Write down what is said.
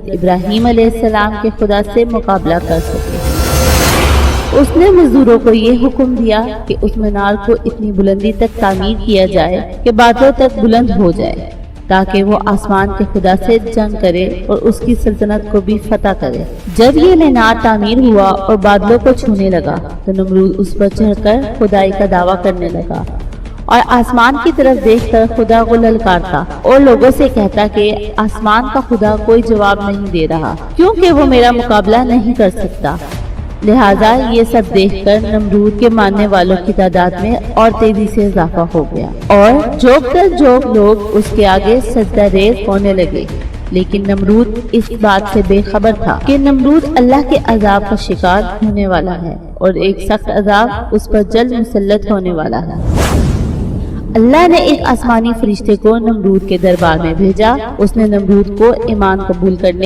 ابراہیم علیہ السلام کے خدا سے مقابلہ کر سکے۔ اس نے مزدوروں کو یہ حکم دیا کہ اس مینار کو اتنی بلندی تک تعمیر کیا جائے کہ بادلوں تک بلند ہو جائے، تاکہ وہ آسمان کے خدا سے جنگ کرے اور اس کی سلطنت کو بھی فتح کرے۔ جب یہ مینار تعمیر ہوا اور بادلوں کو چھونے لگا تو نمرود اس پر چڑھ کر خدائی کا دعویٰ کرنے لگا اور آسمان کی طرف دیکھ کر خدا کو للکارتا اور لوگوں سے کہتا کہ آسمان کا خدا کوئی جواب نہیں دے رہا، کیونکہ وہ میرا مقابلہ نہیں کر سکتا۔ لہٰذا یہ سب دیکھ کر نمرود کے ماننے والوں کی تعداد میں اور تیزی سے اضافہ ہو گیا اور جوک در جوک لوگ اس کے آگے سجدہ ریز ہونے لگے۔ لیکن نمرود اس بات سے بے خبر تھا کہ نمرود اللہ کے عذاب کا شکار ہونے والا ہے اور ایک سخت عذاب اس پر جلد مسلط ہونے والا ہے۔ اللہ نے ایک آسمانی فرشتے کو نمرود کے دربار میں بھیجا۔ اس نے نمرود کو ایمان قبول کرنے